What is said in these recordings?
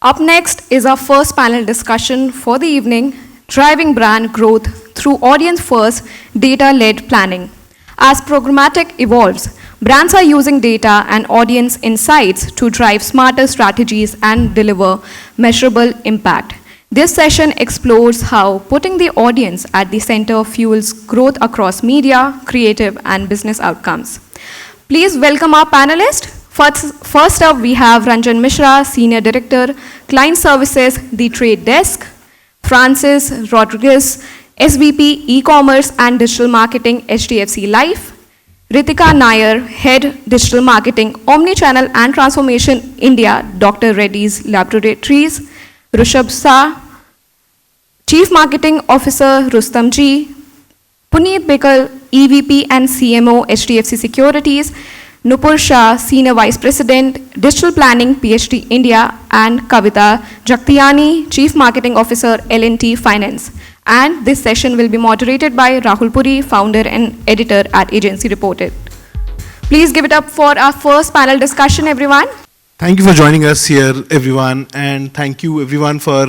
Up next is our first panel discussion for the evening, driving brand growth through audience-first, data-led planning. As programmatic evolves, brands are using data and audience insights to drive smarter strategies and deliver measurable impact. This session explores how putting the audience at the center fuels growth across media, creative, and business outcomes. Please welcome our panelists. First up, we have Ranjan Mishra, Senior Director, Client Services, The Trade Desk, Francis Rodrigues, SVP, E-Commerce and Digital Marketing, HDFC Life, Reethika Nair, Head Digital Marketing, Omnichannel and Transformation, India, Dr. Reddy's Laboratories, Rushabh, Shah, Chief Marketing Officer, Rustomjee, Puneet Bekal, EVP and CMO, HDFC Securities, Nupur, Shah, Senior Vice President, Digital Planning, PhD, India, and Kavita, Jagtiani, Chief Marketing Officer, L&T Finance. And this session will be moderated by Rahul Puri, Founder and Editor at Agency Reported. Please give it up for our first panel discussion, everyone. Thank you for joining us here, everyone, and thank you, everyone, for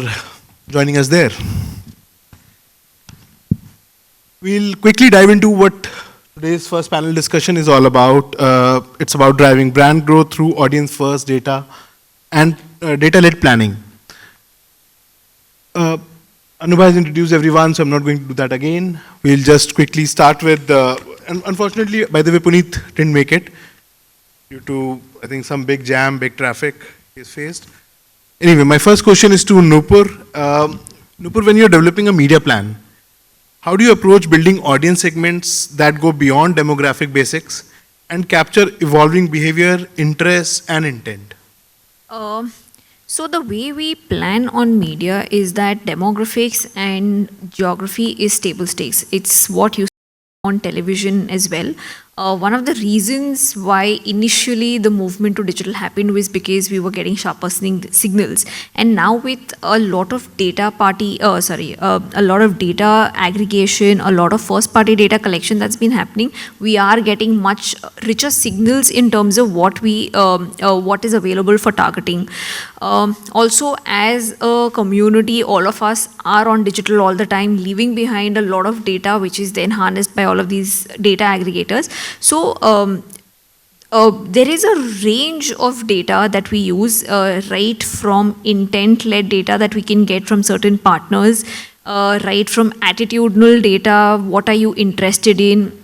joining us there. We'll quickly dive into what today's first panel discussion is all about. It's about driving brand growth through audience-first data and data-led planning. Anubha has introduced everyone, so I'm not going to do that again. We'll just quickly start with, unfortunately, by the way, Puneet didn't make it due to, I think, some big jam, big traffic he's faced. Anyway, my first question is to Nupur. Nupur, when you're developing a media plan, how do you approach building audience segments that go beyond demographic basics and capture evolving behavior, interests, and intent? So the way we plan on media is that demographics and geography is table stakes. It's what you see on television as well. One of the reasons why initially the movement to digital happened was because we were getting sharper signals, and now with a lot of data a lot of data aggregation, a lot of first-party data collection that's been happening, we are getting much richer signals in terms of what is available for targeting. Also, as a community, all of us are on digital all the time, leaving behind a lot of data, which is then harnessed by all of these data aggregators. So there is a range of data that we use, right from intent-led data that we can get from certain partners, right from attitudinal data, what are you interested in.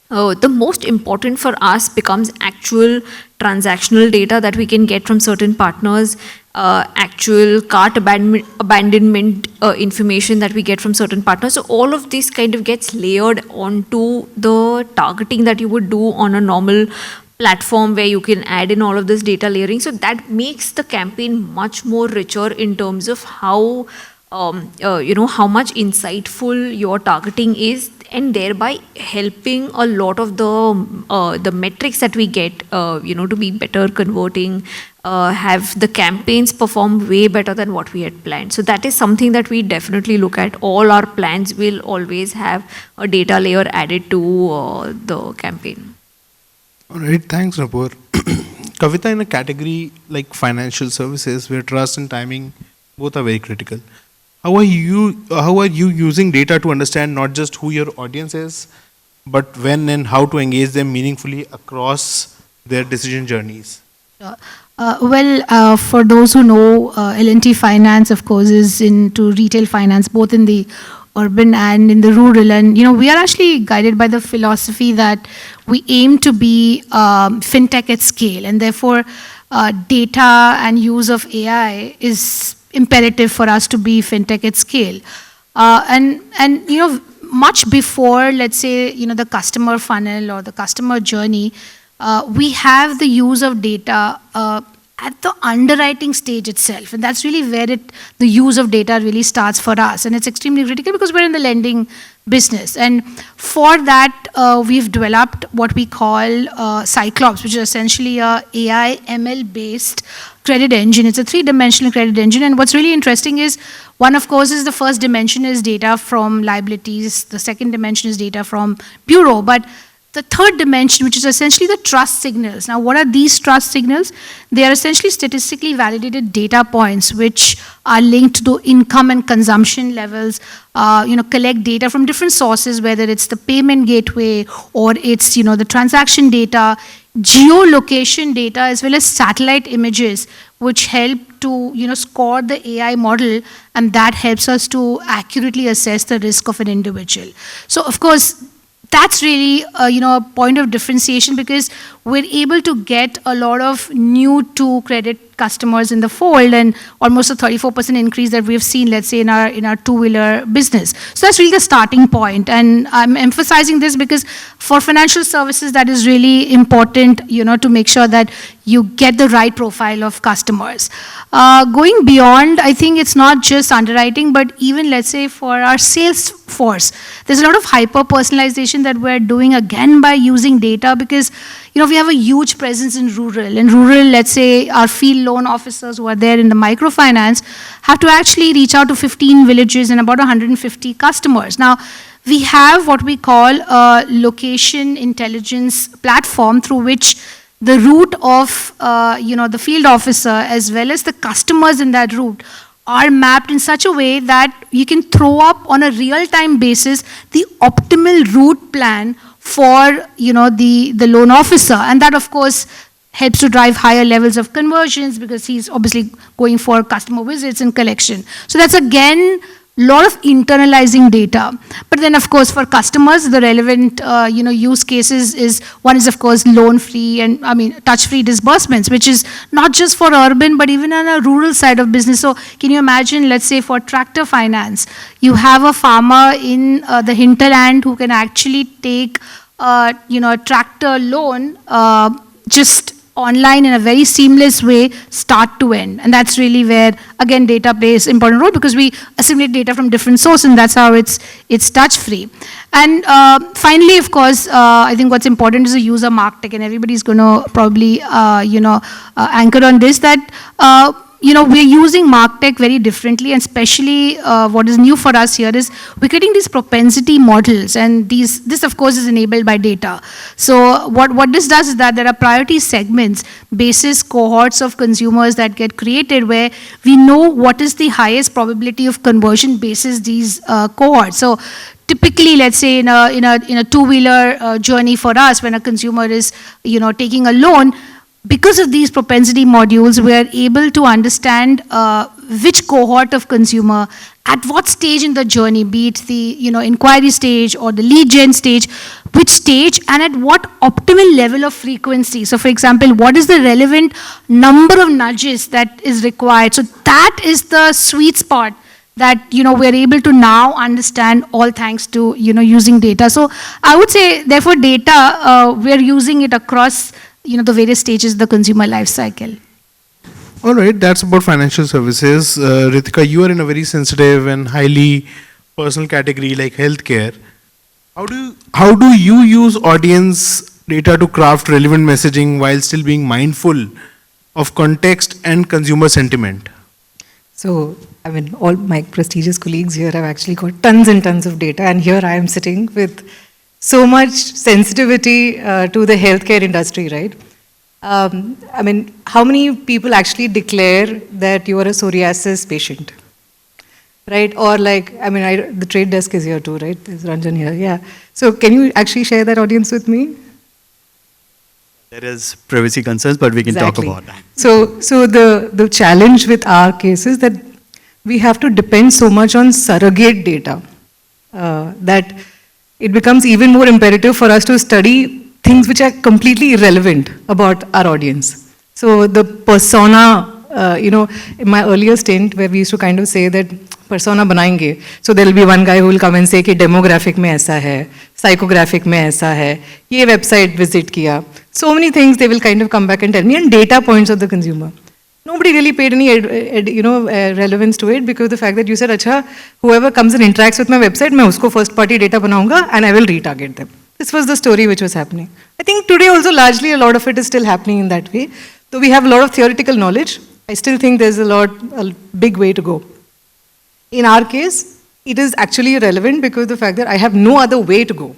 The most important for us becomes actual transactional data that we can get from certain partners, actual cart abandonment information that we get from certain partners. So all of this kind of gets layered onto the targeting that you would do on a normal platform where you can add in all of this data layering. So that makes the campaign much more richer in terms of how how much insightful your targeting is, and thereby helping a lot of the metrics that we get, to be better converting, have the campaigns perform way better than what we had planned. So that is something that we definitely look at. All our plans will always have a data layer added to the campaign. All right, thanks, Nupur. Kavita, in a category like financial services, where trust and timing both are very critical, how are you using data to understand not just who your audience is, but when and how to engage them meaningfully across their decision journeys? For those who know, L&T Finance, of course, is into retail finance, both in the urban and in the rural. And, we are actually guided by the philosophy that we aim to be fintech at scale. And therefore, data and use of AI is imperative for us to be fintech at scale. Much before, let's say, the customer funnel or the customer journey, we have the use of data at the underwriting stage itself. And that's really where the use of data really starts for us. And it's extremely critical because we're in the lending business. And for that, we've developed what we call Cyclops, which is essentially a AI ML-based credit engine. It's a 3-dimensional credit engine. And what's really interesting is, one, of course, is the first dimension is data from liabilities. The second dimension is data from bureau. But the third dimension, which is essentially the trust signals. Now, what are these trust signals? They are essentially statistically validated data points which are linked to income and consumption levels, collect data from different sources, whether it's the payment gateway or it's, the transaction data, geolocation data, as well as satellite images, which help to, score the AI model, and that helps us to accurately assess the risk of an individual. So, of course, that's really, a point of differentiation, because we're able to get a lot of new to credit customers in the fold, and almost a 34% increase that we've seen, let's say, in our two-wheeler business. So that's really the starting point. And I'm emphasizing this because for financial services, that is really important, to make sure that you get the right profile of customers. Going beyond, I think it's not just underwriting, but even, let's say, for our sales force, there's a lot of hyper-personalization that we're doing, again, by using data, because we have a huge presence in rural. In rural, let's say, our field loan officers who are there in the microfinance have to actually reach out to 15 villages and about 150 customers. Now, we have what we call a location intelligence platform through which the route of, the field officer as well as the customers in that route are mapped in such a way that you can throw up on a real-time basis the optimal route plan for, the loan officer. And that, of course, helps to drive higher levels of conversions because he's obviously going for customer visits and collection. So that's, again, a lot of internalizing data. But then, of course, for customers, the relevant, use cases is, one is, of course, loan-free and, touch-free disbursements, which is not just for urban, but even on a rural side of business. So can you imagine, let's say, for tractor finance, you have a farmer in the hinterland who can actually take, a tractor loan just online in a very seamless way, start to end. And that's really where, again, data plays an important role, because we assimilate data from different sources, and that's how it's touch-free. And finally, of course, I think what's important is the user martech, and everybody's going to probably, anchor on this, that, we're using martech very differently, and especially what is new for us here is we're getting these propensity models, and this, of course, is enabled by data. So what this does is that there are priority segments, basis cohorts of consumers that get created where we know what is the highest probability of conversion basis these cohorts. So typically, let's say in a two-wheeler journey for us, when a consumer is taking a loan, because of these propensity modules, we are able to understand which cohort of consumer, at what stage in the journey, be it the inquiry stage or the lead gen stage, which stage and at what optimal level of frequency. So, for example, what is the relevant number of nudges that is required? So that is the sweet spot that we're able to now understand, all thanks to using data. So I would say, therefore, data, we're using it across the various stages of the consumer life cycle. All right, that's about financial services. Reethika, you are in a very sensitive and highly personal category like healthcare. How do you use audience data to craft relevant messaging while still being mindful of context and consumer sentiment? So, all my prestigious colleagues here have actually got tons and tons of data, and here I am sitting with so much sensitivity to the healthcare industry, right? How many people actually declare that you are a psoriasis patient, right? Or the trade desk is here too, right? There's Ranjan here, yeah. So can you actually share that audience with me? There is privacy concerns, but we can Exactly. talk about that. So the challenge with our case is that we have to depend so much on surrogate data that it becomes even more imperative for us to study things which are completely irrelevant about our audience. So the persona, in my earlier stint where we used to kind of say that persona banayenge, so there will be one guy who will come and say कि demographic में ऐसा है, psychographic में ऐसा है, ये website visit किया. So many things they will kind of come back and tell me, and data points of the consumer. Nobody really paid any relevance to it, because the fact that you said, अच्छा, whoever comes and interacts with my website, मैं उसको first party data बनाऊंगा and I will retarget them. This was the story which was happening. I think today also largely a lot of it is still happening in that way. Though we have a lot of theoretical knowledge, I still think there's a big way to go. In our case, it is actually relevant because of the fact that I have no other way to go.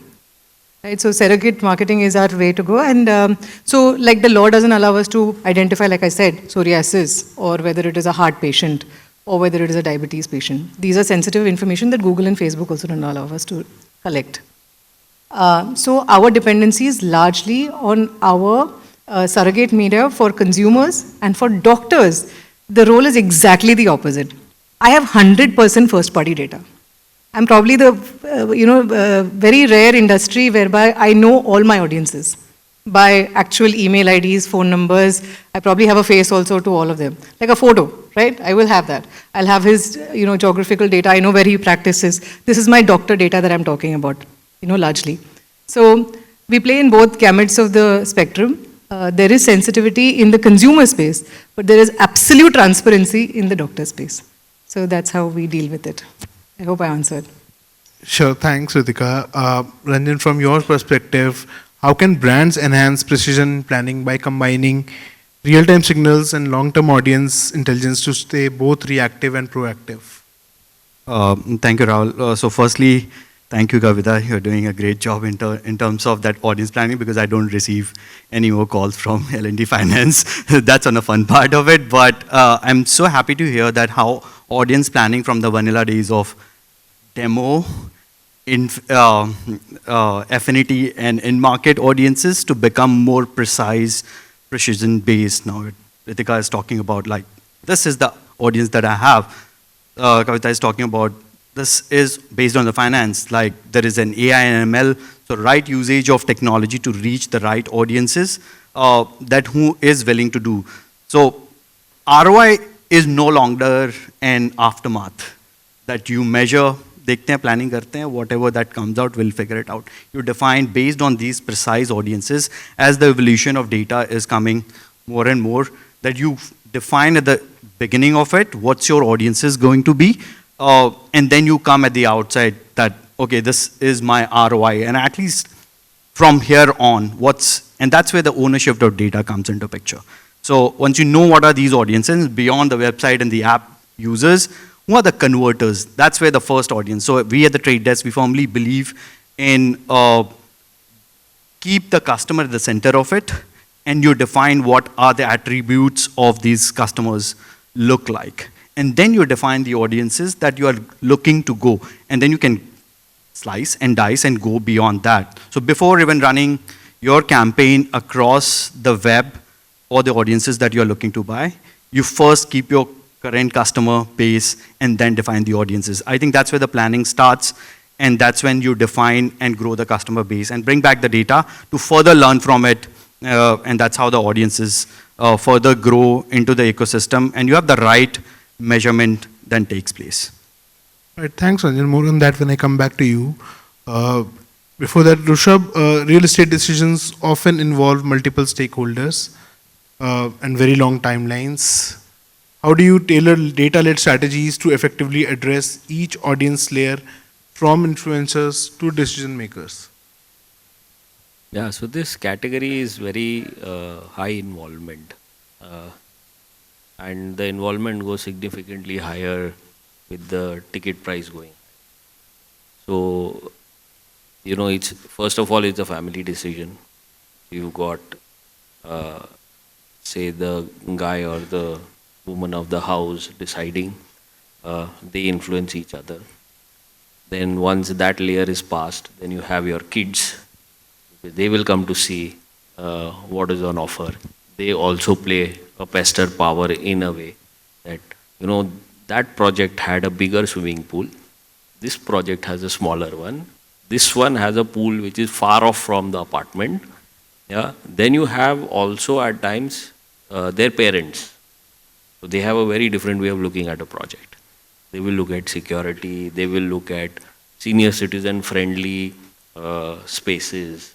Right? So surrogate marketing is our way to go. And so like the law doesn't allow us to identify, like I said, psoriasis, or whether it is a heart patient, or whether it is a diabetes patient. These are sensitive information that Google and Facebook also don't allow us to collect. So our dependency is largely on our surrogate media for consumers, and for doctors, the role is exactly the opposite. I have 100% first-party data. I'm probably the very rare industry whereby I know all my audiences by actual email IDs, phone numbers. I probably have a face also to all of them, like a photo, right? I will have that. I'll have his geographical data. I know where he practices. This is my doctor data that I'm talking about, largely. So we play in both gamuts of the spectrum. There is sensitivity in the consumer space, but there is absolute transparency in the doctor space. So that's how we deal with it. I hope I answered. Sure, thanks, Reethika. Ranjan, from your perspective, how can brands enhance precision planning by combining real-time signals and long-term audience intelligence to stay both reactive and proactive? Thank you, Rahul. So firstly, thank you, Kavita. You're doing a great job in terms of that audience planning, because I don't receive any more calls from L&D Finance. That's on the fun part of it. But I'm so happy to hear that how audience planning from the vanilla days of demo, affinity, and in-market audiences to become more precise, precision-based. Now, Reethika is talking about, like, this is the audience that I have. Kavita is talking about, this is based on the finance, like there is an AI and ML, so right usage of technology to reach the right audiences that who is willing to do. So ROI is no longer an aftermath that you measure, देखते हैं, planning करते हैं, whatever that comes out, we'll figure it out. You define based on these precise audiences as the evolution of data is coming more and more, that you define at the beginning of it, what's your audience is going to be, and then you come at the outside that, okay, this is my ROI, and at least from here on, and that's where the ownership of data comes into picture. So once you know what are these audiences, beyond the website and the app users, who are the converters? That's where the first audience. So we at the Trade Desk, we firmly believe in keep the customer at the center of it, and you define what are the attributes of these customers look like. And then you define the audiences that you are looking to go. And then you can slice and dice and go beyond that. So before even running your campaign across the web or the audiences that you're looking to buy, you first keep your current customer base and then define the audiences. I think that's where the planning starts, and that's when you define and grow the customer base and bring back the data to further learn from it, and that's how the audiences further grow into the ecosystem, and you have the right measurement then takes place. Right, thanks, Ranjan. More on that when I come back to you. Before that, Rushabh, real estate decisions often involve multiple stakeholders and very long timelines. How do you tailor data-led strategies to effectively address each audience layer from influencers to decision makers? Yeah, so this category is very high involvement. And the involvement goes significantly higher with the ticket price going. So, it's first of all, it's a family decision. You've got, say, the guy or the woman of the house deciding. They influence each other. Then once that layer is passed, then you have your kids. They will come to see what is on offer. They also play a pester power in a way that, that project had a bigger swimming pool. This project has a smaller one. This one has a pool which is far off from the apartment. Yeah. Then you have also at times their parents. So they have a very different way of looking at a project. They will look at security. They will look at senior citizen friendly spaces.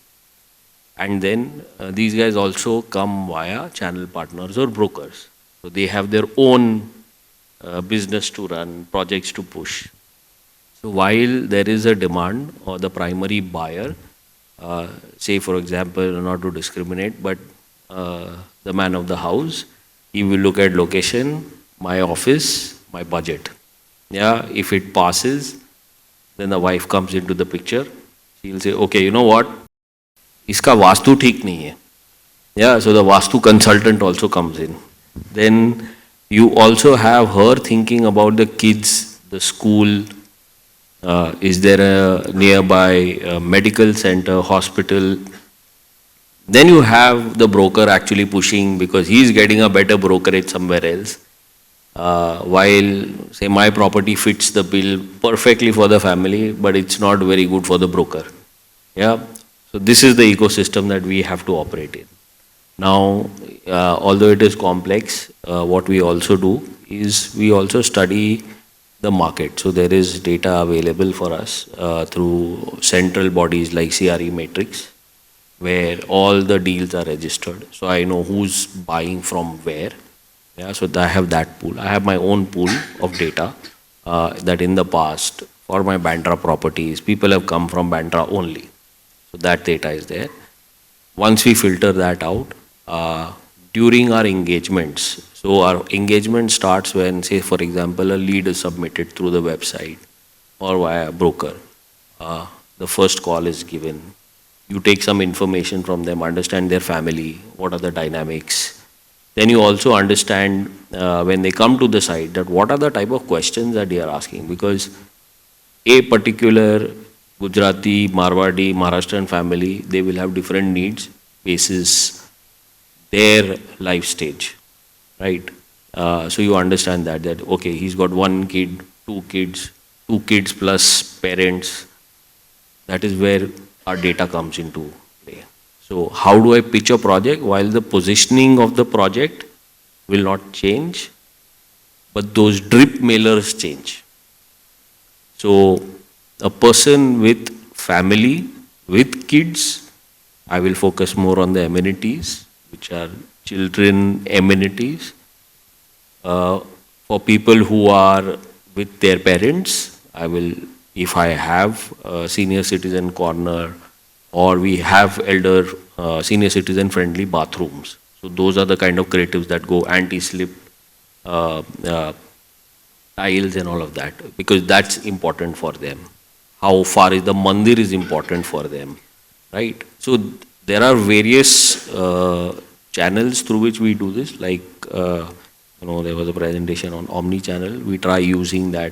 And then these guys also come via channel partners or brokers. So they have their own business to run, projects to push. So while there is a demand or the primary buyer, say for example, not to discriminate, but the man of the house, he will look at location, my office, my budget. Yeah, if it passes, then the wife comes into the picture. She'll say, okay, you know what? इसका वास्तु ठीक नहीं है. Yeah, so the Vastu consultant also comes in. Then you also have her thinking about the kids, the school. Is there a nearby medical center, hospital? Then you have the broker actually pushing because he's getting a better brokerage somewhere else. While, say, my property fits the bill perfectly for the family, but it's not very good for the broker. Yeah. So this is the ecosystem that we have to operate in. Now, although it is complex, what we also do is we also study the market. So there is data available for us through central bodies like CRE Matrix, where all the deals are registered. So I know who's buying from where. Yeah, so I have that pool. I have my own pool of data that in the past for my Bandra properties, people have come from Bandra only. So that data is there. Once we filter that out, during our engagements, so our engagement starts when, say, for example, a lead is submitted through the website or via a broker. The first call is given. You take some information from them, understand their family, what are the dynamics. Then you also understand when they come to the site that what are the type of questions that they are asking, because a particular Gujarati, Marwadi, Maharashtrian family, they will have different needs basis their life stage, right? So you understand that okay, he's got one kid, two kids plus parents. That is where our data comes into play. So how do I pitch a project while the positioning of the project will not change, but those drip mailers change. So a person with family, with kids, I will focus more on the amenities, which are children amenities. For people who are with their parents, I will, if I have a senior citizen corner or we have elder senior citizen friendly bathrooms. So those are the kind of creatives that go anti-slip tiles and all of that, because that's important for them. How far is the mandir is important for them, right? So there are various channels through which we do this, like, there was a presentation on Omnichannel. We try using that.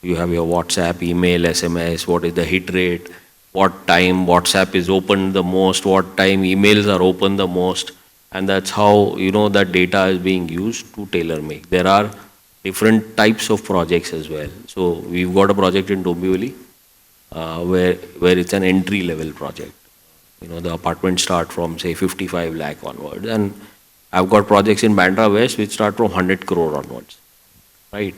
You have your WhatsApp, email, SMS, what is the hit rate, what time WhatsApp is opened the most, what time emails are open the most, and that's how, that data is being used to tailor make. There are different types of projects as well. So we've got a project in Dombivli where it's an entry level project. The apartments start from, say, 55 lakh onwards, and I've got projects in Bandra West which start from 100 crore onwards, right?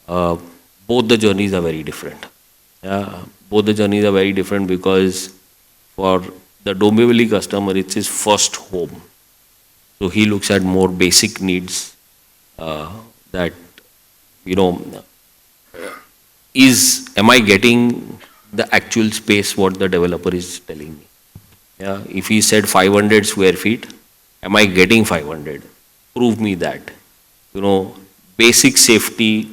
Both the journeys are very different. Both the journeys are very different because for the Dombivli customer, it's his first home. So he looks at more basic needs that, am I getting the actual space what the developer is telling me? Yeah, if he said 500 square feet, am I getting 500? Prove me that. Basic safety,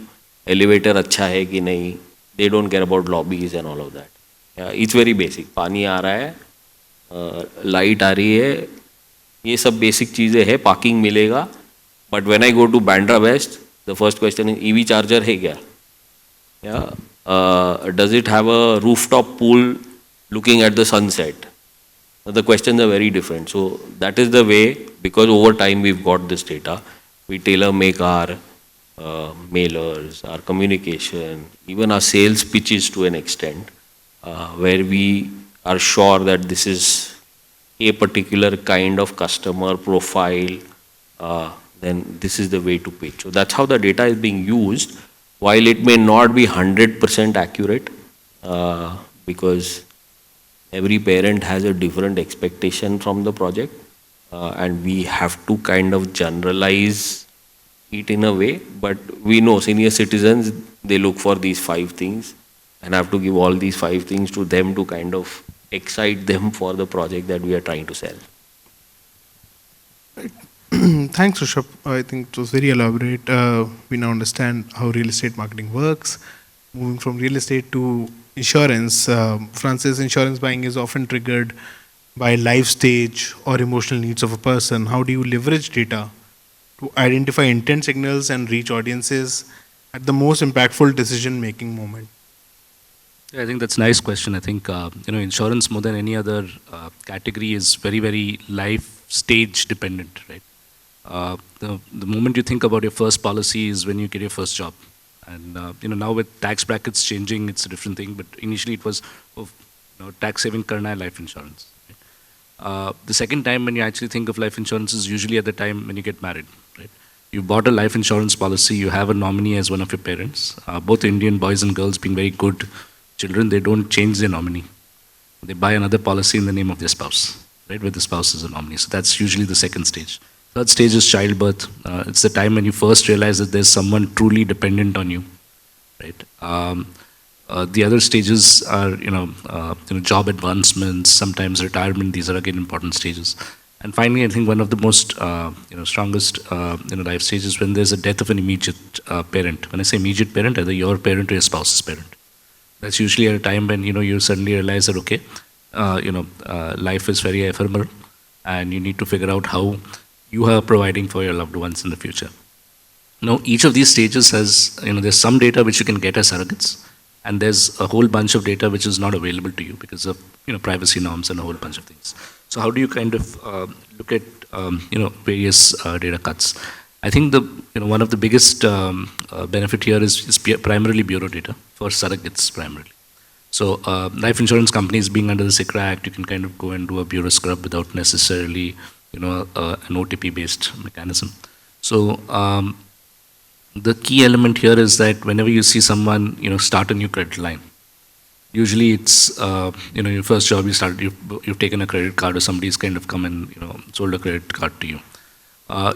elevator अच्छा है कि नहीं, they don't care about lobbies and all of that. Yeah, it's very basic. पानी आ रहा है, light आ रही है, ये सब basic चीज़ें हैं, parking मिलेगा. But when I go to Bandra West, the first question is EV charger है क्या? Yeah, does it have a rooftop pool looking at the sunset? The questions are very different. So that is the way, because over time we've got this data, we tailor make our mailers, our communication, even our sales pitches to an extent, where we are sure that this is a particular kind of customer profile, then this is the way to pitch. So that's how the data is being used, while it may not be 100% accurate, because every parent has a different expectation from the project, and we have to kind of generalize it in a way. But we know senior citizens, they look for these 5 things, and have to give all these 5 things to them to kind of excite them for the project that we are trying to sell. Thanks, Rushabh. I think it was very elaborate. We now understand how real estate marketing works. Moving from real estate to insurance. Francis, insurance buying is often triggered by life stage or emotional needs of a person? How do you leverage data to identify intent signals and reach audiences at the most impactful decision-making moment? Yeah, I think that's a nice question. I think insurance more than any other category is very, very life stage dependent, right? The moment you think about your first policy is when you get your first job, and now with tax brackets changing, it's a different thing. But initially, it was tax saving karna hai life insurance. Right? The second time when you actually think of life insurance is usually at the time when you get married, right? You bought a life insurance policy. You have a nominee as one of your parents. Both Indian boys and girls being very good children, they don't change their nominee. They buy another policy in the name of their spouse, right, where the spouse is a nominee. So that's usually the second stage. Third stage is childbirth. It's the time when you first realize that there's someone truly dependent on you, right? The other stages are, job advancements, sometimes retirement. These are again important stages. And finally, I think one of the most, strongest, life stages when there's a death of an immediate parent. When I say immediate parent, either your parent or your spouse's parent. That's usually at a time when you suddenly realize that okay, life is very ephemeral, and you need to figure out how you are providing for your loved ones in the future. Now, each of these stages has there's some data which you can get as surrogates, and there's a whole bunch of data which is not available to you because of privacy norms and a whole bunch of things. So how do you kind of look at various data cuts? I think one of the biggest benefit here is primarily bureau data for surrogates primarily. So life insurance companies being under the SICRA Act, you can kind of go and do a bureau scrub without necessarily an OTP based mechanism. So the key element here is that whenever you see someone start a new credit line, usually it's your first job you've taken a credit card, or somebody's kind of come and sold a credit card to you.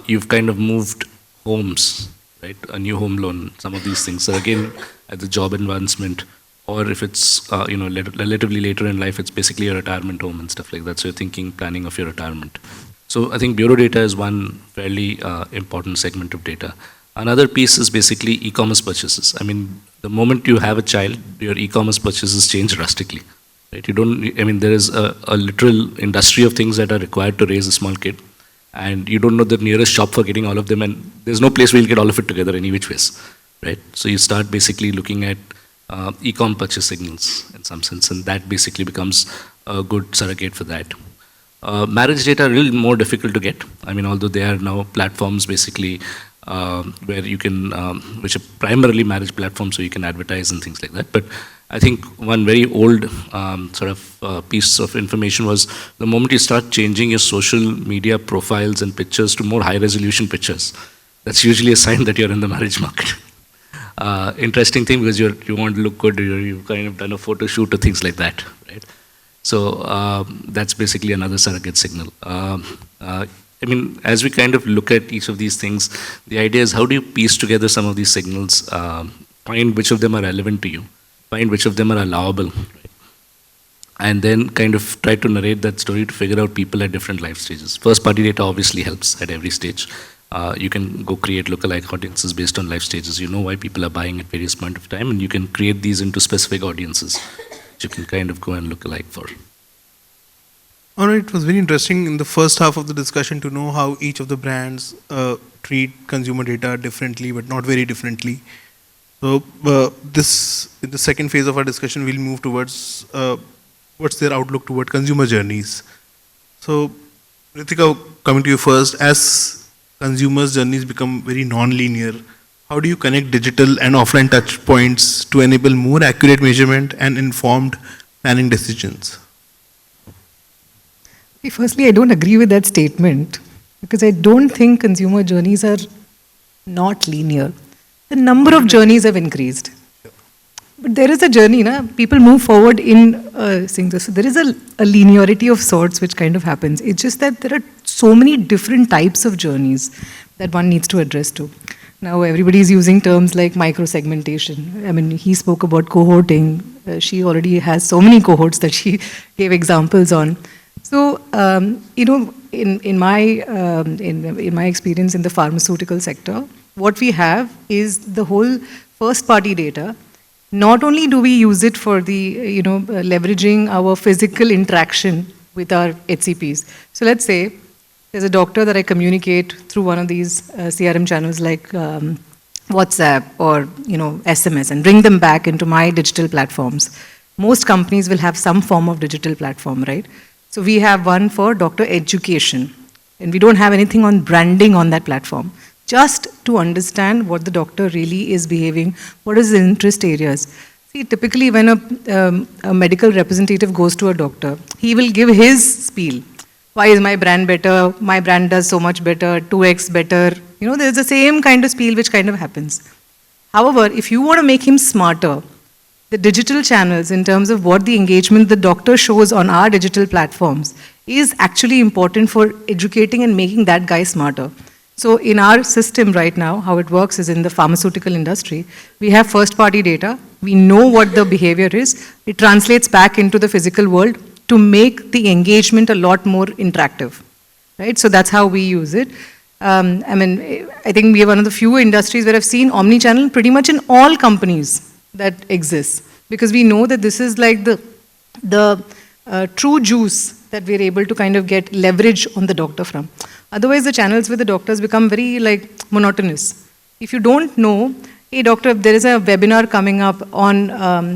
You've kind of moved homes, right? A new home loan, some of these things. So again, at the job advancement, or if it's relatively later in life, it's basically a retirement home and stuff like that. So you're thinking planning of your retirement. So I think bureau data is one fairly important segment of data. Another piece is basically e-commerce purchases. I mean, the moment you have a child, your e-commerce purchases change drastically. Right? There is a literal industry of things that are required to raise a small kid. And you don't know the nearest shop for getting all of them, and there's no place where you'll get all of it together any which ways, right? So you start basically looking at e-com purchase signals in some sense, and that basically becomes a good surrogate for that. Marriage data are a little more difficult to get. I mean, although there are now platforms basically where you can, which are primarily marriage platforms, so you can advertise and things like that. But I think one very old piece of information was the moment you start changing your social media profiles and pictures to more high resolution pictures, that's usually a sign that you're in the marriage market. Interesting thing, because you want to look good, you've kind of done a photo shoot or things like that, right? So that's basically another surrogate signal. As we kind of look at each of these things, the idea is how do you piece together some of these signals, find which of them are relevant to you, find which of them are allowable, right? And then kind of try to narrate that story to figure out people at different life stages. First party data obviously helps at every stage. You can go create lookalike audiences based on life stages. You know why people are buying at various point of time, and you can create these into specific audiences which you can kind of go and look alike for. All right, it was very interesting in the first half of the discussion to know how each of the brands treat consumer data differently, but not very differently. So in the second phase of our discussion, we'll move towards what's their outlook toward consumer journeys. So Reethika, coming to you first, as consumers' journeys become very non-linear, how do you connect digital and offline touch points to enable more accurate measurement and informed planning decisions? Firstly, I don't agree with that statement, because I don't think consumer journeys are not linear. The number of journeys have increased. But there is a journey, people move forward in things. So there is a linearity of sorts which kind of happens. It's just that there are so many different types of journeys that one needs to address to. Now everybody is using terms like micro-segmentation. I mean, he spoke about cohorting. She already has so many cohorts that she gave examples on. So, in my experience in the pharmaceutical sector, what we have is the whole first-party data. Not only do we use it for the, leveraging our physical interaction with our HCPs. So let's say there's a doctor that I communicate through one of these CRM channels like WhatsApp or SMS and bring them back into my digital platforms. Most companies will have some form of digital platform, right? So we have one for doctor education, and we don't have anything on branding on that platform. Just to understand what the doctor really is behaving, what is the interest areas. See, typically when a medical representative goes to a doctor, he will give his spiel. Why is my brand better? My brand does so much better, 2x better. There's the same kind of spiel which kind of happens. However, if you want to make him smarter, the digital channels in terms of what the engagement the doctor shows on our digital platforms is actually important for educating and making that guy smarter. So in our system right now, how it works is in the pharmaceutical industry, we have first-party data. We know what the behavior is. It translates back into the physical world to make the engagement a lot more interactive, right? So that's how we use it. I think we are one of the few industries where I've seen omnichannel pretty much in all companies that exist, because we know that this is like the true juice that we're able to kind of get leverage on the doctor from. Otherwise, the channels with the doctors become very monotonous. If you don't know, hey doctor, if there is a webinar coming up on,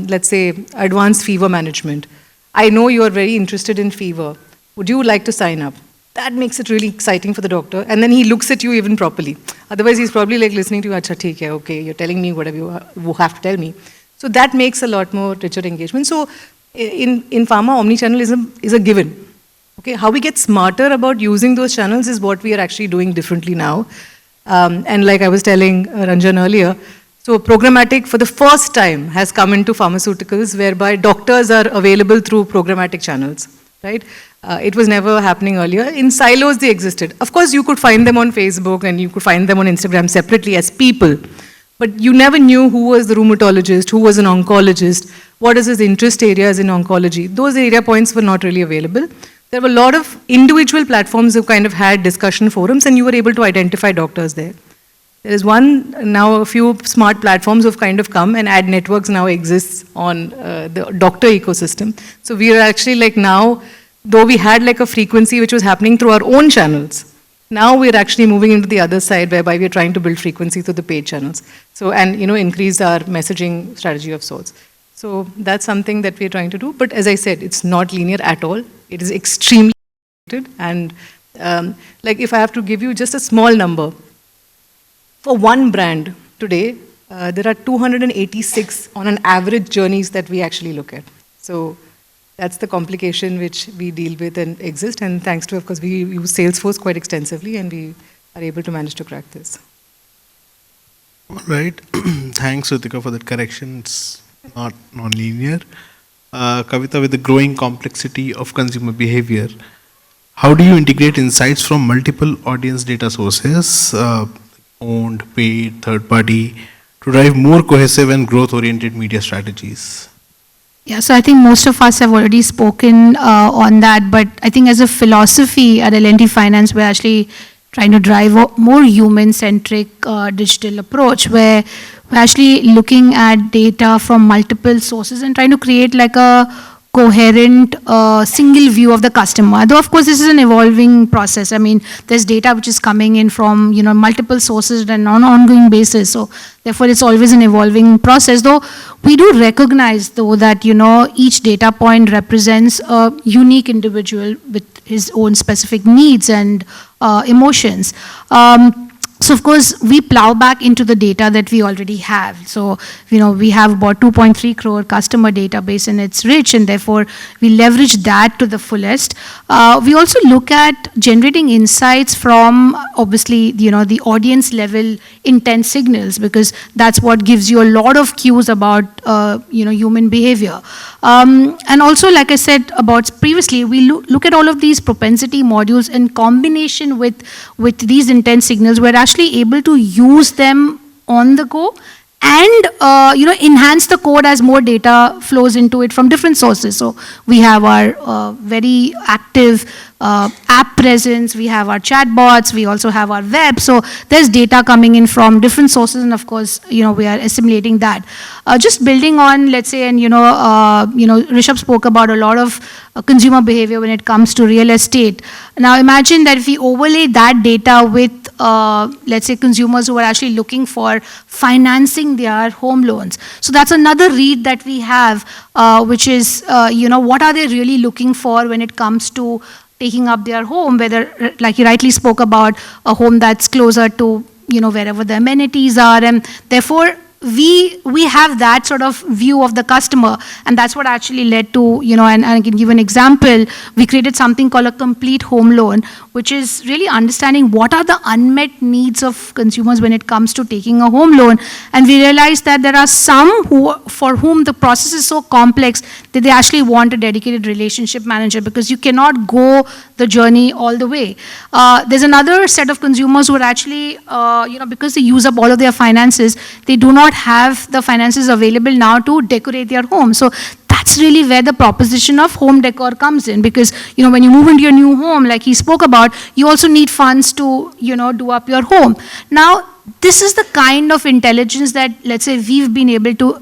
let's say, advanced fever management, I know you are very interested in fever. Would you like to sign up? That makes it really exciting for the doctor, and then he looks at you even properly. Otherwise, he's probably listening to you, Acha, theek hai, okay, you're telling me whatever you have to tell me. So that makes a lot more richer engagement. So in pharma, omnichannel is a given. Okay, how we get smarter about using those channels is what we are actually doing differently now. And like I was telling Ranjan earlier, so programmatic for the first time has come into pharmaceuticals, whereby doctors are available through programmatic channels, right? It was never happening earlier. In silos, they existed. Of course, you could find them on Facebook and you could find them on Instagram separately as people, but you never knew who was the rheumatologist, who was an oncologist, what is his interest areas in oncology. Those area points were not really available. There were a lot of individual platforms who kind of had discussion forums, and you were able to identify doctors there. There is now a few smart platforms have kind of come, and ad networks now exists on the doctor ecosystem. So we are actually now, though we had a frequency which was happening through our own channels, now we're actually moving into the other side, whereby we're trying to build frequency through the paid channels. So, and increase our messaging strategy of sorts. So that's something that we're trying to do. But as I said, it's not linear at all. It is extremely complicated. And if I have to give you just a small number, for one brand today, there are 286 on an average journeys that we actually look at. So that's the complication which we deal with and exist. And thanks to, of course, we use Salesforce quite extensively, and we are able to manage to crack this. All right. Thanks, Reethika, for that correction. It's not non-linear. Kavita, with the growing complexity of consumer behavior, how do you integrate insights from multiple audience data sources, owned, paid, third party, to drive more cohesive and growth-oriented media strategies? Yeah, so I think most of us have already spoken on that, but I think as a philosophy at L&T Finance, we're actually trying to drive a more human-centric digital approach, where we're actually looking at data from multiple sources and trying to create a coherent single view of the customer. Though of course this is an evolving process. I mean, there's data which is coming in from multiple sources and on an ongoing basis. So therefore it's always an evolving process. Though we do recognize though that each data point represents a unique individual with his own specific needs and emotions. So of course, we plow back into the data that we already have. So, we have about 2.3 crore customer database, and it's rich, and therefore we leverage that to the fullest. We also look at generating insights from, obviously, the audience level intent signals, because that's what gives you a lot of cues about, human behavior. And also, like I said about previously, we look at all of these propensity modules in combination with these intent signals. We're actually able to use them on the go and enhance the code as more data flows into it from different sources. So we have our very active app presence, we have our chatbots, we also have our web. So there's data coming in from different sources, and of course, we are assimilating that. Just building on, let's say, and Rushabh spoke about a lot of consumer behavior when it comes to real estate. Now imagine that if we overlay that data with, let's say, consumers who are actually looking for financing their home loans. So that's another read that we have, which is, what are they really looking for when it comes to taking up their home, whether, like you rightly spoke about, a home that's closer to, wherever the amenities are, and therefore we have that sort of view of the customer, and that's what actually led to, and I can give an example. We created something called a complete home loan, which is really understanding what are the unmet needs of consumers when it comes to taking a home loan. And we realized that there are some for whom the process is so complex that they actually want a dedicated relationship manager, because you cannot go the journey all the way. There's another set of consumers who are actually, because they use up all of their finances, they do not have the finances available now to decorate their home. So that's really where the proposition of home decor comes in, because when you move into your new home, like he spoke about, you also need funds to do up your home. Now this is the kind of intelligence that, let's say, we've been able to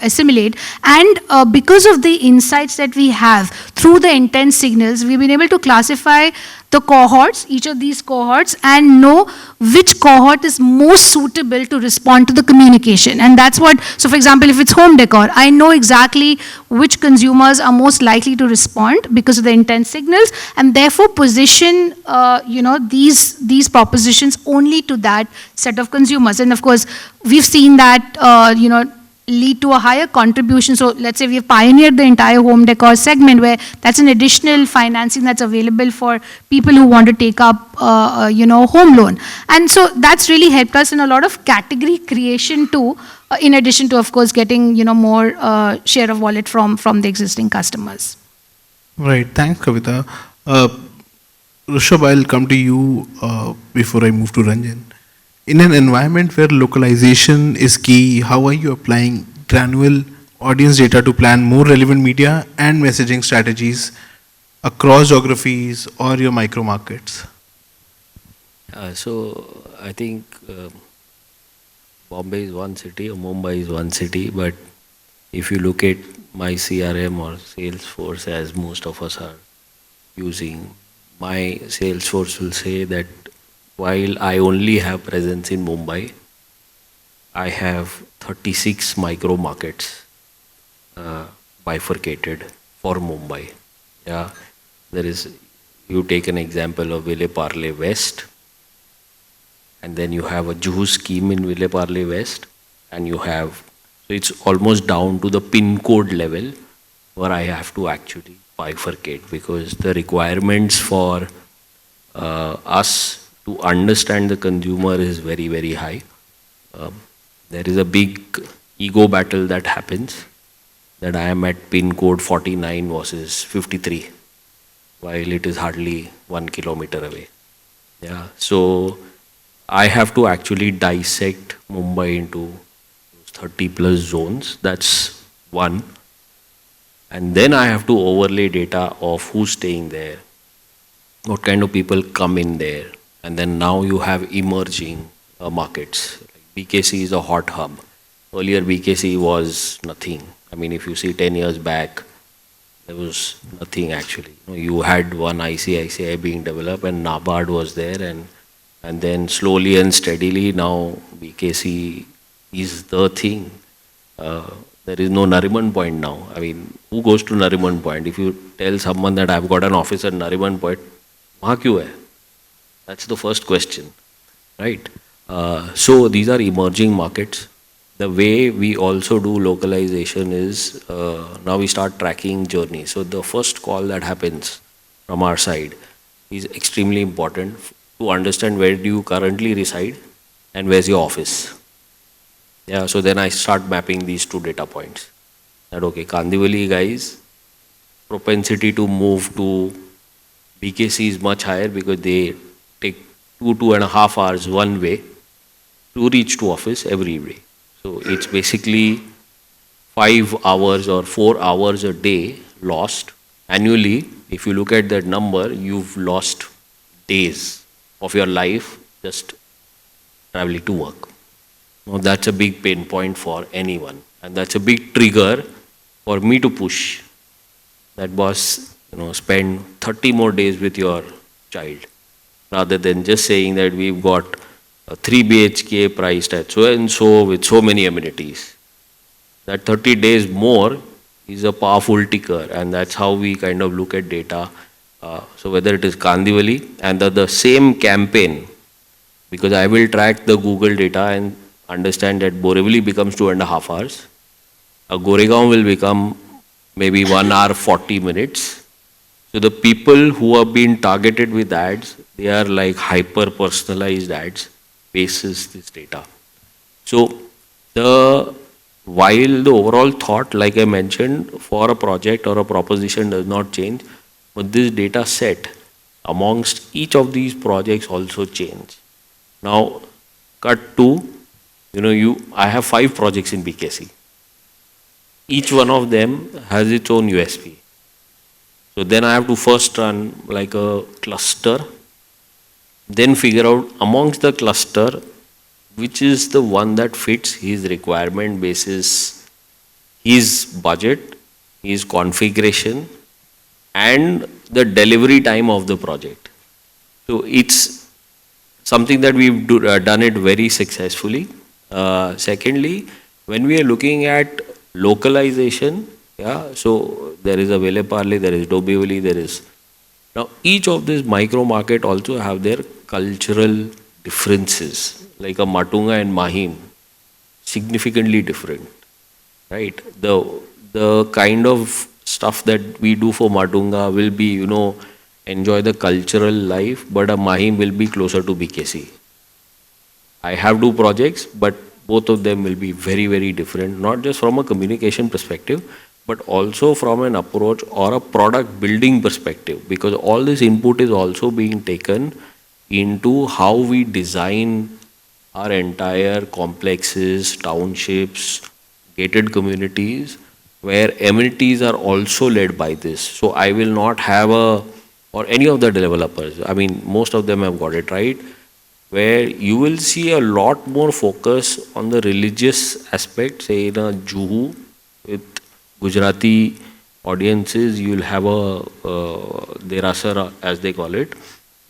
assimilate, and because of the insights that we have through the intent signals, we've been able to classify the cohorts, each of these cohorts, and know which cohort is most suitable to respond to the communication. And that's what, so for example, if it's home decor, I know exactly which consumers are most likely to respond because of the intent signals, and therefore position these propositions only to that set of consumers. And of course, we've seen that lead to a higher contribution. So let's say we've pioneered the entire home decor segment, where that's an additional financing that's available for people who want to take up home loan. And so that's really helped us in a lot of category creation too, in addition to, of course, getting more share of wallet from the existing customers. Right, thanks Kavita. Rushabh, I'll come to you before I move to Ranjan. In an environment where localization is key, how are you applying granular audience data to plan more relevant media and messaging strategies across geographies or your micro markets? So I think Bombay is one city or Mumbai is one city, but if you look at my CRM or Salesforce, as most of us are using, my Salesforce will say that while I only have presence in Mumbai, I have 36 micro markets bifurcated for Mumbai. Yeah, there is, you take an example of Ville Parle West, and then you have a Juhu scheme in Ville Parle West, and you have, so it's almost down to the pin code level where I have to actually bifurcate, because the requirements for us to understand the consumer is very, very high. There is a big ego battle that happens, that I am at pin code 49 versus 53, while it is hardly 1 kilometer away. Yeah, so I have to actually dissect Mumbai into 30 plus zones. That's one. And then I have to overlay data of who's staying there, what kind of people come in there. And then now you have emerging markets. BKC is a hot hub. Earlier BKC was nothing. I mean, if you see 10 years back, there was nothing actually. You had one ICICI being developed and NABARD was there, and then slowly and steadily now BKC is the thing. There is no Nariman Point now. I mean, who goes to Nariman Point? If you tell someone that I've got an office at Nariman Point, वहाँ क्यों है? That's the first question, right? So these are emerging markets. The way we also do localization is, now we start tracking journey. So the first call that happens from our side is extremely important to understand where do you currently reside and where's your office. Yeah, so then I start mapping these two data points. That okay, Kandivali guys, propensity to move to BKC is much higher because they take 2.5 hours one way to reach to office every day. So it's basically 5 hours or 4 hours a day lost annually. If you look at that number, you've lost days of your life just traveling to work. Now that's a big pain point for anyone, and that's a big trigger for me to push. that boss, spend 30 more days with your child, rather than just saying that we've got a 3 BHK priced at so and so with so many amenities. That 30 days more is a powerful ticker, and that's how we kind of look at data. So whether it is Kandivali and the same campaign, because I will track the Google data and understand that Borivali becomes 2.5 hours, Goregaon will become maybe 1 hour 40 minutes. So the people who are being targeted with ads, they are like hyper personalized ads basis this data. So while the overall thought, like I mentioned, for a project or a proposition does not change, but this data set amongst each of these projects also change. Now, cut to, I have 5 projects in BKC. Each one of them has its own USP. So then I have to first run like a cluster, then figure out amongst the cluster which is the one that fits his requirement basis, his budget, his configuration, and the delivery time of the project. So it's something that we've done it very successfully. Secondly, when we are looking at localization, so there is a Veleparle, there is Dobivali, there is... Now, each of these micro market also have their cultural differences, like a Matunga and Mahim, significantly different, right? The kind of stuff that we do for Matunga will be, enjoy the cultural life, but a Mahim will be closer to BKC. I have 2 projects, but both of them will be very, very different, not just from a communication perspective, but also from an approach or a product building perspective, because all this input is also being taken into how we design our entire complexes, townships, gated communities, where amenities are also led by this. So I will not have or any of the developers, I mean, most of them have got it right, where you will see a lot more focus on the religious aspect, say in a Juhu with Gujarati audiences, you will have a Derasar, as they call it.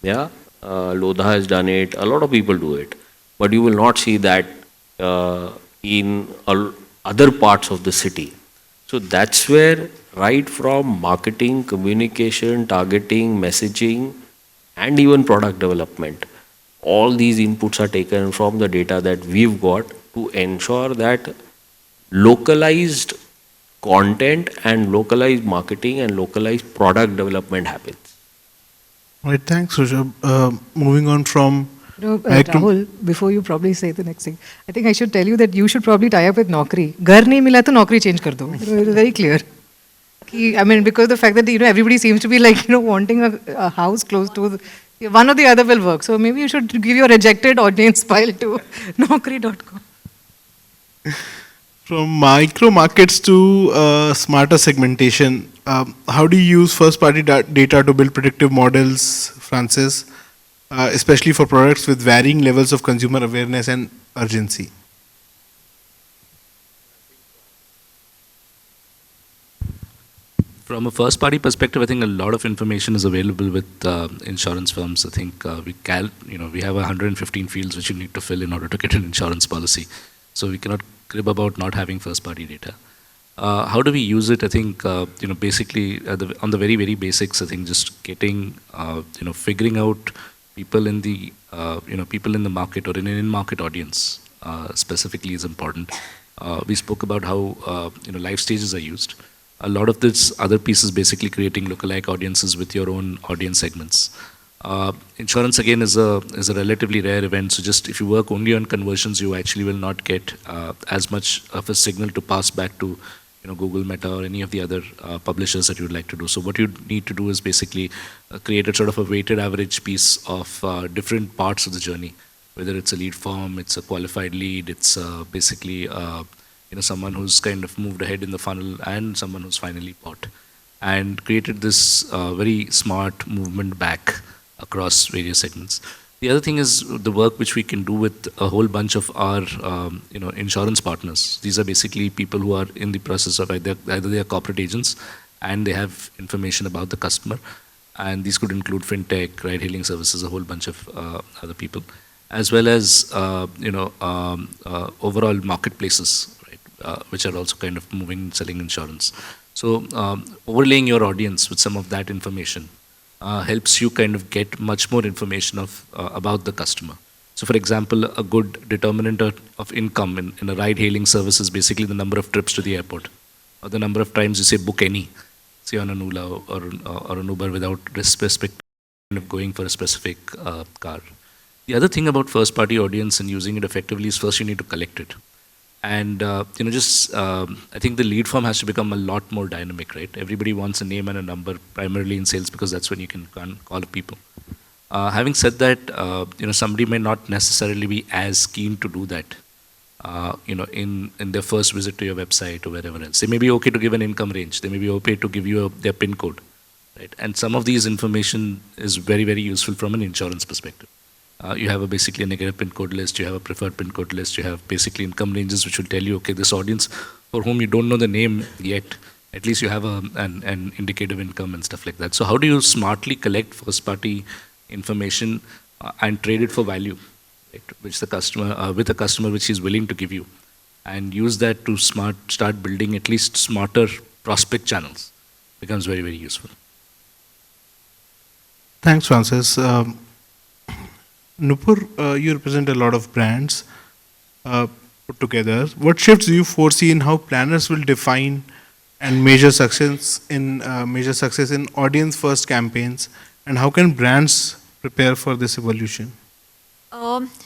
Lodha has done it, a lot of people do it. But you will not see that in other parts of the city. So that's where right from marketing, communication, targeting, messaging, and even product development, all these inputs are taken from the data that we've got to ensure that localized content and localized marketing and localized product development happens. All right, thanks, Rushabh. Moving on from... Rahul, before you probably say the next thing, I think I should tell you that you should probably tie up with Naukri. Ghar nahi mila to Naukri change kar do. It is very clear. I mean, because the fact that everybody seems to be like wanting a house close to one or the other will work. So maybe you should give your rejected audience file to Naukri.com. From micro markets to smarter segmentation, how do you use first-party data to build predictive models, Francis, especially for products with varying levels of consumer awareness and urgency? From a first-party perspective, I think a lot of information is available with insurance firms. I think we have 115 fields which you need to fill in order to get an insurance policy. So we cannot crib about not having first-party data. How do we use it? I think basically on the very, very basics. I think just getting figuring out people in the market or in an in-market audience specifically is important. We spoke about how life stages are used. A lot of this other piece is basically creating lookalike audiences with your own audience segments. Insurance again is a relatively rare event. So just if you work only on conversions, you actually will not get as much of a signal to pass back to Google, Meta, or any of the other publishers that you would like to do. So what you need to do is basically create a sort of a weighted average piece of different parts of the journey. Whether it's a lead form, it's a qualified lead, it's basically someone who's kind of moved ahead in the funnel and someone who's finally bought, and created this very smart movement back across various segments. The other thing is the work which we can do with a whole bunch of our insurance partners. These are basically people who are in the process of either they are corporate agents and they have information about the customer. And these could include fintech, ride-hailing services, a whole bunch of other people, as well as overall marketplaces, right, which are also kind of moving, selling insurance. So overlaying your audience with some of that information helps you kind of get much more information about the customer. So for example, a good determinant of income in a ride-hailing service is basically the number of trips to the airport, or the number of times you say book any, say on an Ola or an Uber without specific kind of going for a specific car. The other thing about first-party audience and using it effectively is first you need to collect it. And I think the lead form has to become a lot more dynamic, right? Everybody wants a name and a number, primarily in sales, because that's when you can call people. Having said that, somebody may not necessarily be as keen to do that, in their first visit to your website or wherever else. They may be okay to give an income range. They may be okay to give you their PIN code, right? And some of these information is very, very useful from an insurance perspective. You have basically a negative PIN code list, you have a preferred PIN code list, you have basically income ranges which will tell you, okay, this audience for whom you don't know the name yet, at least you have an indicative income and stuff like that. So how do you smartly collect first-party information and trade it for value, right, which the customer, with a customer which he's willing to give you, and use that to start building at least smarter prospect channels becomes very, very useful. Thanks, Francis. Nupur, you represent a lot of brands put together. What shifts do you foresee in how planners will define and measure success in audience-first campaigns, and how can brands prepare for this evolution?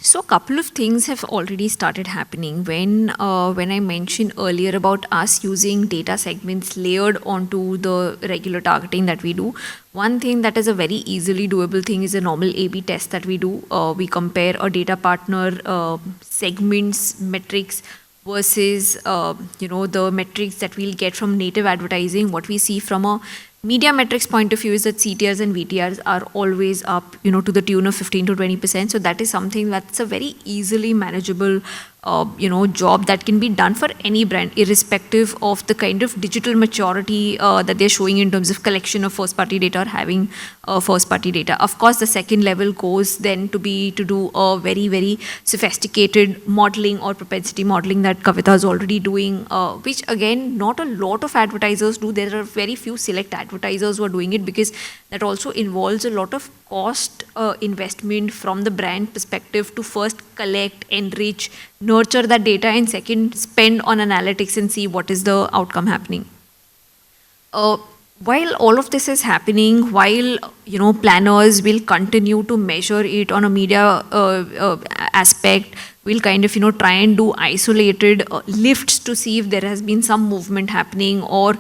So a couple of things have already started happening. When I mentioned earlier about us using data segments layered onto the regular targeting that we do, one thing that is a very easily doable thing is a normal A/B test that we do. We compare a data partner segments metrics versus the metrics that we'll get from native advertising. What we see from a media metrics point of view is that CTRs and VTRs are always up, to the tune of 15 to 20%. So that is something that's a very easily manageable, job that can be done for any brand, irrespective of the kind of digital maturity that they're showing in terms of collection of first-party data or having first-party data. Of course, the second level goes then to do a very, very sophisticated modeling or propensity modeling that Kavita is already doing, which again, not a lot of advertisers do. There are very few select advertisers who are doing it, because that also involves a lot of cost investment from the brand perspective to first collect, enrich, nurture that data, and second spend on analytics and see what is the outcome happening. While all of this is happening, while planners will continue to measure it on a media aspect, we'll kind of try and do isolated lifts to see if there has been some movement happening, or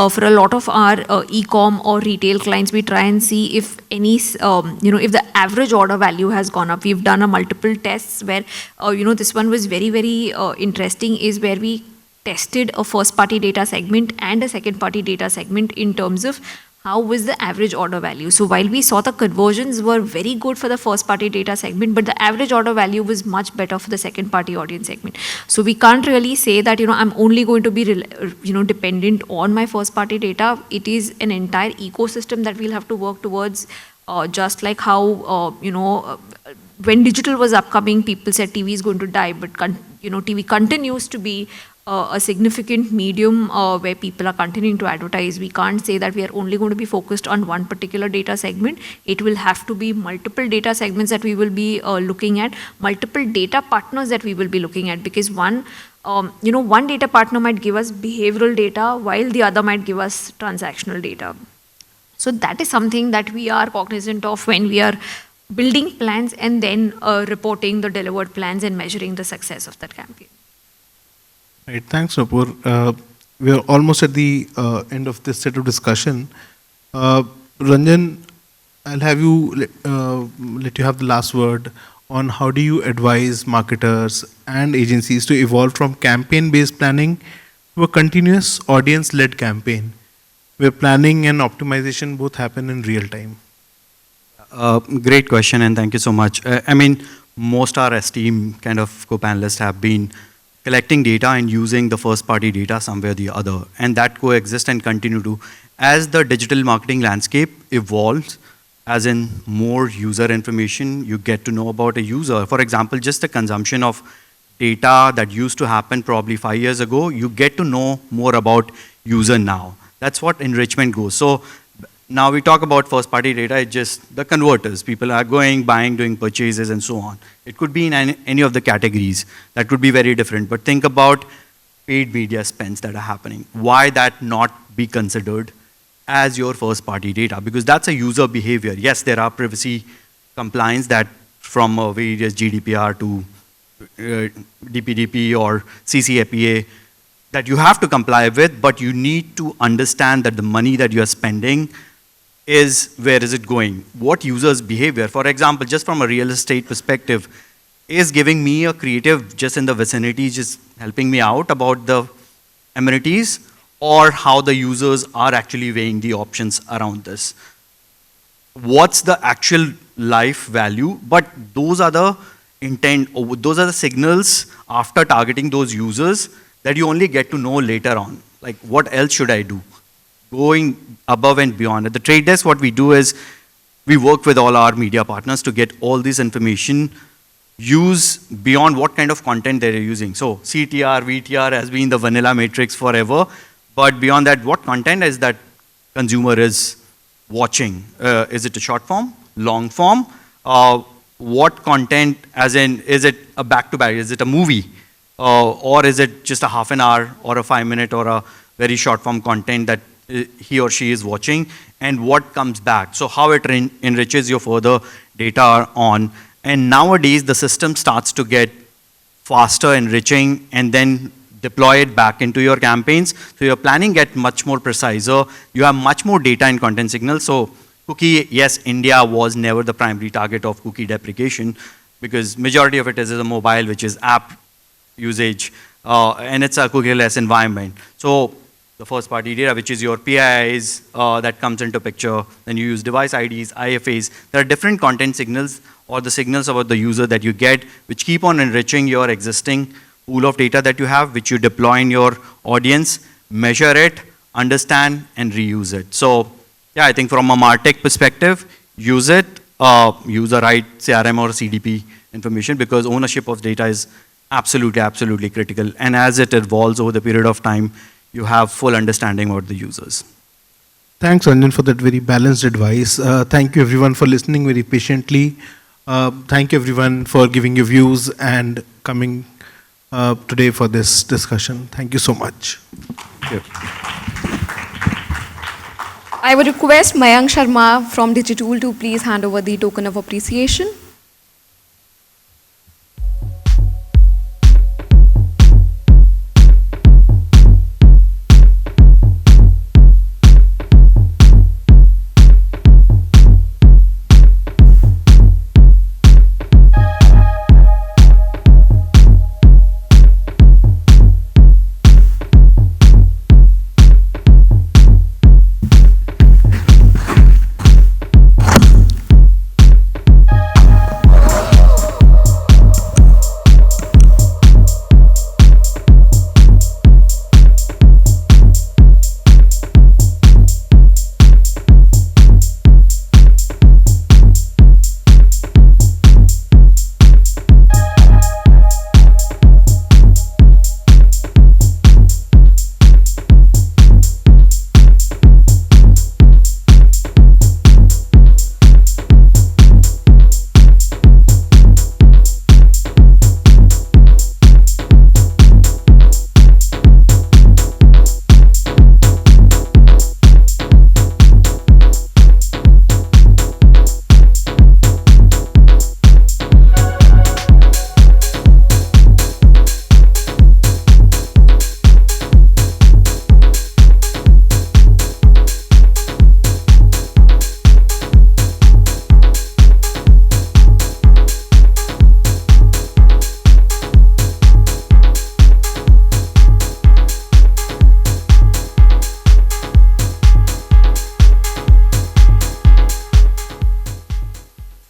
for a lot of our e-com or retail clients, we try and see if any if the average order value has gone up. We've done a multiple tests where this one was very, very interesting, is where we tested a first-party data segment and a second-party data segment in terms of how was the average order value. So while we saw the conversions were very good for the first-party data segment, but the average order value was much better for the second-party audience segment. So we can't really say that, I'm only going to be, dependent on my first-party data. It is an entire ecosystem that we'll have to work towards, just like how, when digital was upcoming, people said TV is going to die, but, TV continues to be a significant medium where people are continuing to advertise. We can't say that we are only going to be focused on one particular data segment. It will have to be multiple data segments that we will be looking at, multiple data partners that we will be looking at, because one data partner might give us behavioral data while the other might give us transactional data. So that is something that we are cognizant of when we are building plans and then reporting the delivered plans and measuring the success of that campaign. Right, thanks, Nupur. We are almost at the end of this set of discussion. Ranjan, I'll have you let you have the last word on how do you advise marketers and agencies to evolve from campaign-based planning to a continuous audience-led campaign, where planning and optimization both happen in real time. Great question, and thank you so much. Most our esteemed kind of co-panelists have been collecting data and using the first party data somewhere or the other. And that coexist and continue to. As the digital marketing landscape evolves, as in more user information, you get to know about a user. For example, just the consumption of data that used to happen probably 5 years ago, you get to know more about user now. That's what enrichment goes. So now we talk about first party data, it's just the converters. People are going, buying, doing purchases and so on. It could be in any of the categories. That could be very different. But think about paid media spends that are happening. Why that not be considered as your first party data? Because that's a user behavior. Yes, there are privacy compliance that from various GDPR to DPDP or CCAPA that you have to comply with, but you need to understand that the money that you are spending is, where is it going? What users' behavior, for example, just from a real estate perspective, is giving me a creative just in the vicinity, just helping me out about the amenities, or how the users are actually weighing the options around this. What's the actual life value? But those are the intent, those are the signals after targeting those users that you only get to know later on. Like, what else should I do? Going above and beyond. At the trade desk, what we do is we work with all our media partners to get all this information, use beyond what kind of content they're using. So CTR, VTR has been the vanilla matrix forever, but beyond that, what content is that consumer is watching? Is it a short form, long form? What content, as in, is it a back-to-back? Is it a movie? Or is it just a half an hour or a 5 minute or a very short form content that he or she is watching, and what comes back? So how it enriches your further data on. And nowadays, the system starts to get faster, enriching, and then deploy it back into your campaigns. So your planning gets much more precise. You have much more data and content signals. So cookie, yes, India was never the primary target of cookie deprecation, because majority of it is a mobile, which is app usage, and it's a cookieless environment. So the first party data, which is your PIIs, that comes into picture. Then you use device IDs, IFAs. There are different content signals or the signals about the user that you get, which keep on enriching your existing pool of data that you have, which you deploy in your audience, measure it, understand, and reuse it. So yeah, I think from a MarTech perspective, use it, use the right CRM or CDP information, because ownership of data is absolutely, absolutely critical. And as it evolves over the period of time, you have full understanding about the users. Thanks, Ranjan, for that very balanced advice. Thank you, everyone, for listening very patiently. Thank you, everyone, for giving your views and coming today for this discussion. Thank you so much. Thank you. I would request Mayank Sharma from Digitool to please hand over the token of appreciation.